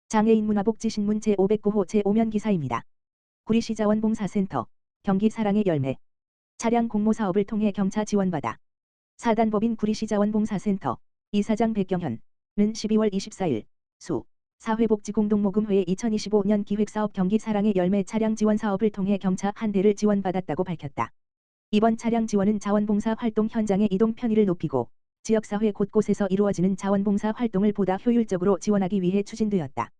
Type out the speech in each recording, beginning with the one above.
장애인 문화복지신문 제509호 제5면 기사입니다. 구리시 자원봉사센터 경기 사랑의 열매 차량 공모 사업을 통해 경차 지원받아 사단법인 구리시 자원봉사센터 이사장 백경현은 12월 24일 수 사회복지공동모금회의 2025년 기획사업 경기 사랑의 열매 차량 지원 사업을 통해 경차 한 대를 지원받았다고 밝혔다. 이번 차량 지원은 자원봉사 활동 현장의 이동 편의를 높이고 지역사회 곳곳에서 이루어지는 자원봉사 활동을 보다 효율적으로 지원하기 위해 추진되었다.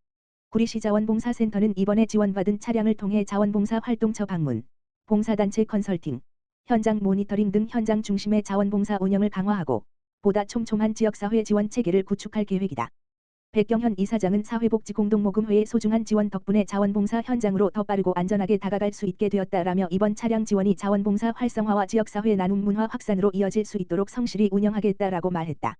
구리시 자원봉사센터는 이번에 지원받은 차량을 통해 자원봉사 활동처 방문, 봉사단체 컨설팅, 현장 모니터링 등 현장 중심의 자원봉사 운영을 강화하고 보다 촘촘한 지역사회 지원 체계를 구축할 계획이다. 백경현 이사장은 사회복지공동모금회의 소중한 지원 덕분에 자원봉사 현장으로 더 빠르고 안전하게 다가갈 수 있게 되었다라며 이번 차량 지원이 자원봉사 활성화와 지역사회 나눔 문화 확산으로 이어질 수 있도록 성실히 운영하겠다라고 말했다.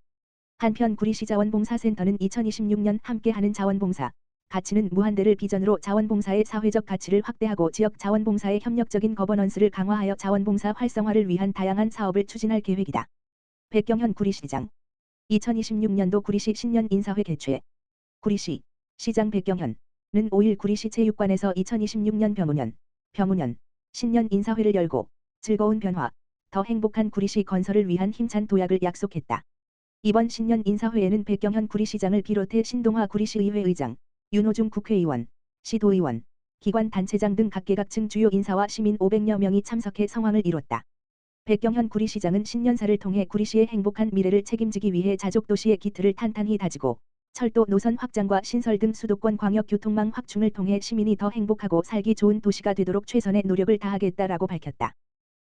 한편 구리시 자원봉사센터는 2026년 함께하는 자원봉사 가치는 무한대를 비전으로 자원봉사의 사회적 가치를 확대하고 지역 자원봉사의 협력적인 거버넌스를 강화하여 자원봉사 활성화를 위한 다양한 사업을 추진할 계획이다. 백경현 구리시장 2026년도 구리시 신년 인사회 개최 구리시 시장 백경현은 5일 구리시 체육관에서 2026년 병우년 신년 인사회를 열고 즐거운 변화, 더 행복한 구리시 건설을 위한 힘찬 도약을 약속했다. 이번 신년 인사회에는 백경현 구리시장을 비롯해 신동화 구리시의회 의장, 윤호중 국회의원, 시도의원, 기관 단체장 등 각계각층 주요 인사와 시민 500여 명이 참석해 성황을 이뤘다. 백경현 구리시장은 신년사를 통해 구리시의 행복한 미래를 책임지기 위해 자족도시의 기틀을 탄탄히 다지고 철도 노선 확장과 신설 등 수도권 광역교통망 확충을 통해 시민이 더 행복하고 살기 좋은 도시가 되도록 최선의 노력을 다하겠다라고 밝혔다.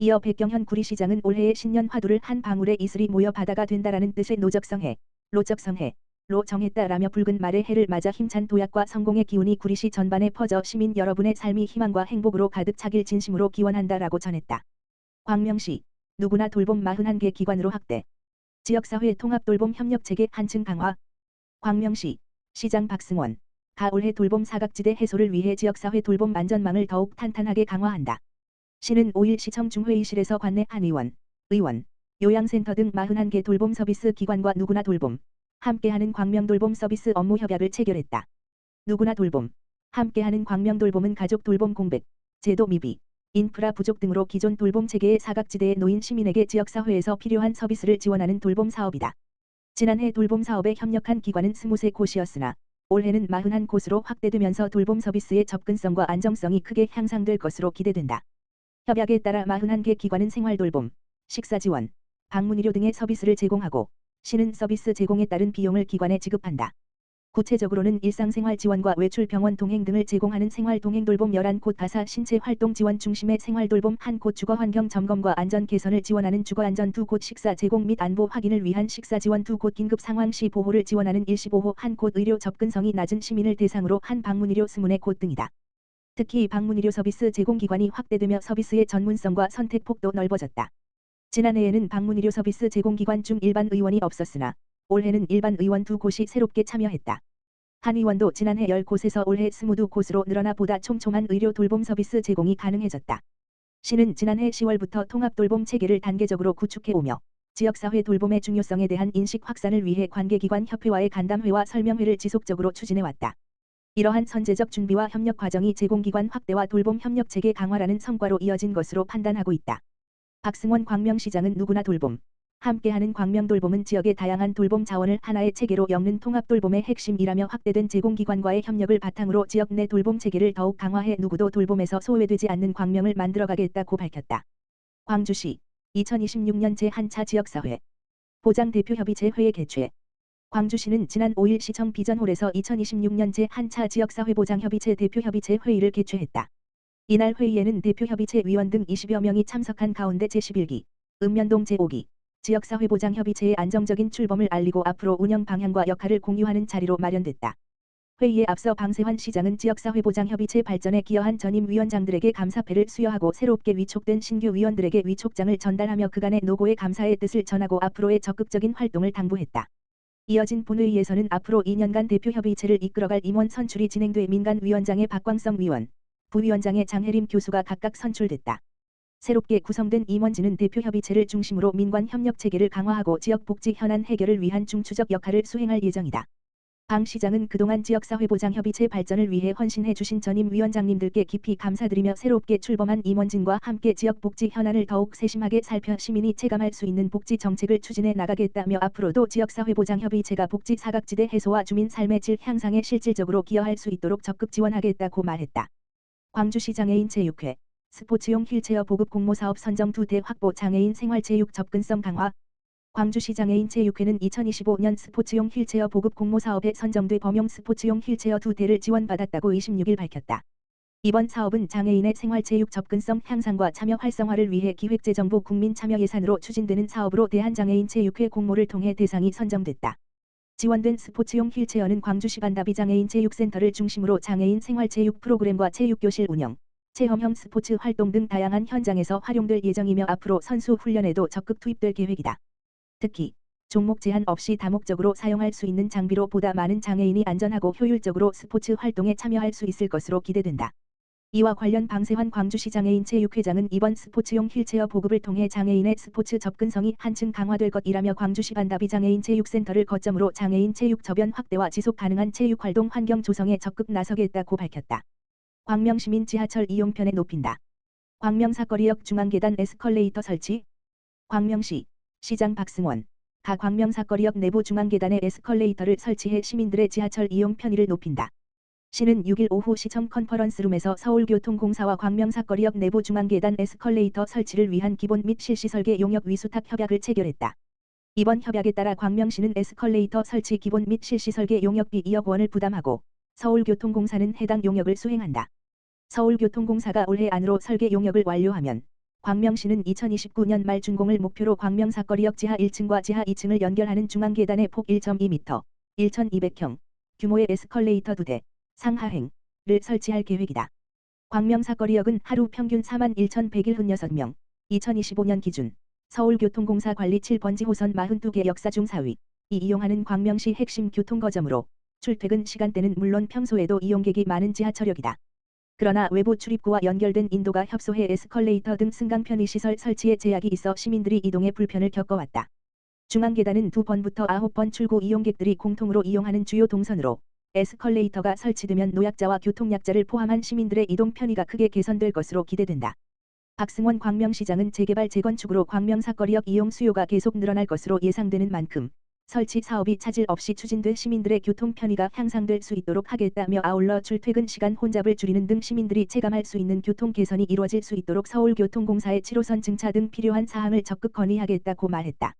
이어 백경현 구리시장은 올해의 신년 화두를 한 방울의 이슬이 모여 바다가 된다라는 뜻의 노적성해, 로적성해로 정했다라며 붉은 말의 해를 맞아 힘찬 도약과 성공의 기운이 구리시 전반에 퍼져 시민 여러분의 삶이 희망과 행복으로 가득 차길 진심으로 기원한다라고 전했다. 광명시 누구나 돌봄 41개 기관으로 확대 지역사회 통합돌봄 협력체계 한층 강화 광명시 시장 박승원 올해 돌봄 사각지대 해소를 위해 지역사회 돌봄 안전망을 더욱 탄탄하게 강화한다. 시는 5일 시청 중회의실에서 관내 한 의원, 요양센터 등 41개 돌봄 서비스 기관과 누구나 돌봄, 함께하는 광명돌봄 서비스 업무 협약을 체결했다. 누구나 돌봄, 함께하는 광명돌봄은 가족 돌봄 공백, 제도 미비, 인프라 부족 등으로 기존 돌봄 체계의 사각지대에 놓인 시민에게 지역사회에서 필요한 서비스를 지원하는 돌봄 사업이다. 지난해 돌봄 사업에 협력한 기관은 23곳이었으나 올해는 41곳으로 확대되면서 돌봄 서비스의 접근성과 안정성이 크게 향상될 것으로 기대된다. 협약에 따라 41개 기관은 생활돌봄, 식사지원, 방문의료 등의 서비스를 제공하고 시는 서비스 제공에 따른 비용을 기관에 지급한다. 구체적으로는 일상생활 지원과 외출 병원 동행 등을 제공하는 생활동행돌봄 11곳 가사 신체활동 지원 중심의 생활돌봄 1곳 주거환경 점검과 안전 개선을 지원하는 주거안전 2곳 식사 제공 및 안보 확인을 위한 식사지원 2곳 긴급상황시 보호를 지원하는 15호 1곳 의료 접근성이 낮은 시민을 대상으로 한 방문의료 24곳 등이다. 특히 방문의료 서비스 제공기관이 확대되며 서비스의 전문성과 선택폭도 넓어졌다. 지난해에는 방문의료 서비스 제공기관 중 일반 의원이 없었으나 올해는 일반 의원 2곳이 새롭게 참여했다. 한 의원도 지난해 10곳에서 올해 22곳으로 늘어나 보다 촘촘한 의료 돌봄 서비스 제공이 가능해졌다. 시는 지난해 10월부터 통합돌봄 체계를 단계적으로 구축해오며 지역사회 돌봄의 중요성에 대한 인식 확산을 위해 관계기관 협회와의 간담회와 설명회를 지속적으로 추진해왔다. 이러한 선제적 준비와 협력 과정이 제공기관 확대와 돌봄 협력체계 강화라는 성과로 이어진 것으로 판단하고 있다. 박승원 광명시장은 누구나 돌봄, 함께하는 광명돌봄은 지역의 다양한 돌봄 자원을 하나의 체계로 엮는 통합돌봄의 핵심이라며 확대된 제공기관과의 협력을 바탕으로 지역 내 돌봄 체계를 더욱 강화해 누구도 돌봄에서 소외되지 않는 광명을 만들어가겠다고 밝혔다. 광주시 2026년 제1차 지역사회 보장대표협의체 회의 개최 광주시는 지난 5일 시청 비전홀에서 2026년 제1차 지역사회보장협의체 대표협의체 회의를 개최했다. 이날 회의에는 대표협의체 위원 등 20여 명이 참석한 가운데 제11기 읍면동 제5기 지역사회보장협의체의 안정적인 출범을 알리고 앞으로 운영 방향과 역할을 공유하는 자리로 마련됐다. 회의에 앞서 방세환 시장은 지역사회보장협의체 발전에 기여한 전임 위원장들에게 감사패를 수여하고 새롭게 위촉된 신규 위원들에게 위촉장을 전달하며 그간의 노고에 감사의 뜻을 전하고 앞으로의 적극적인 활동을 당부했다. 이어진 본회의에서는 앞으로 2년간 대표협의체를 이끌어갈 임원 선출이 진행돼 민간위원장의 박광성 위원, 부위원장의 장혜림 교수가 각각 선출됐다. 새롭게 구성된 임원진은 대표협의체를 중심으로 민관 협력체계를 강화하고 지역 복지 현안 해결을 위한 중추적 역할을 수행할 예정이다. 방 시장은 그동안 지역사회보장협의체 발전을 위해 헌신해 주신 전임 위원장님들께 깊이 감사드리며 새롭게 출범한 임원진과 함께 지역 복지 현안을 더욱 세심하게 살펴 시민이 체감할 수 있는 복지 정책을 추진해 나가겠다며 앞으로도 지역사회보장협의체가 복지 사각지대 해소와 주민 삶의 질 향상에 실질적으로 기여할 수 있도록 적극 지원하겠다고 말했다. 광주시 장애인 체육회 스포츠용 휠체어 보급 공모사업 선정 2대 확보 장애인 생활체육 접근성 강화. 광주시 장애인 체육회는 2025년 스포츠용 휠체어 보급 공모사업에 선정돼 범용 스포츠용 휠체어 2대를 지원받았다고 26일 밝혔다. 이번 사업은 장애인의 생활체육 접근성 향상과 참여 활성화를 위해 기획재정부 국민참여 예산으로 추진되는 사업으로 대한장애인체육회 공모를 통해 대상이 선정됐다. 지원된 스포츠용 휠체어는 광주시 반다비 장애인 체육센터를 중심으로 장애인 생활체육 프로그램과 체육교실 운영, 체험형 스포츠 활동 등 다양한 현장에서 활용될 예정이며 앞으로 선수 훈련에도 적극 투입될 계획이다. 특히 종목 제한 없이 다목적으로 사용할 수 있는 장비로 보다 많은 장애인이 안전하고 효율적으로 스포츠 활동에 참여할 수 있을 것으로 기대된다. 이와 관련 방세환 광주시 장애인 체육회장은 이번 스포츠용 휠체어 보급을 통해 장애인의 스포츠 접근성이 한층 강화될 것이라며 광주시 반다비 장애인 체육센터를 거점으로 장애인 체육 저변 확대와 지속 가능한 체육 활동 환경 조성에 적극 나서겠다고 밝혔다. 광명시민 지하철 이용편에 높인다. 광명사거리역 중앙계단 에스컬레이터 설치. 광명시 시장 박승원 가 광명사거리역 내부 중앙계단에 에스컬레이터를 설치해 시민들의 지하철 이용 편의를 높인다. 시는 6일 오후 시청 컨퍼런스룸에서 서울교통공사와 광명사거리역 내부 중앙계단 에스컬레이터 설치를 위한 기본 및 실시 설계 용역 위수탁 협약을 체결했다. 이번 협약에 따라 광명시는 에스컬레이터 설치 기본 및 실시 설계 용역비 2억 원을 부담하고 서울교통공사는 해당 용역을 수행한다. 서울교통공사가 올해 안으로 설계 용역을 완료하면 광명시는 2029년 말 준공을 목표로 광명사거리역 지하 1층과 지하 2층을 연결하는 중앙계단의 폭 1.2m, 1200평 규모의 에스컬레이터 2대, 상하행을 설치할 계획이다. 광명사거리역은 하루 평균 41,176명, 2025년 기준 서울교통공사 관리 7번지 호선 42개 역사 중 4위, 이 이용하는 광명시 핵심 교통거점으로 출퇴근 시간대는 물론 평소에도 이용객이 많은 지하철역이다. 그러나 외부 출입구와 연결된 인도가 협소해 에스컬레이터 등 승강 편의시설 설치에 제약이 있어 시민들이 이동에 불편을 겪어왔다. 중앙계단은 2번부터 9번 출구 이용객들이 공통으로 이용하는 주요 동선으로 에스컬레이터가 설치되면 노약자와 교통약자를 포함한 시민들의 이동 편의가 크게 개선될 것으로 기대된다. 박승원 광명시장은 재개발 재건축으로 광명사거리역 이용 수요가 계속 늘어날 것으로 예상되는 만큼 설치 사업이 차질 없이 추진돼 시민들의 교통 편의가 향상될 수 있도록 하겠다며 아울러 출퇴근 시간 혼잡을 줄이는 등 시민들이 체감할 수 있는 교통 개선이 이루어질 수 있도록 서울교통공사의 7호선 증차 등 필요한 사항을 적극 건의하겠다고 말했다.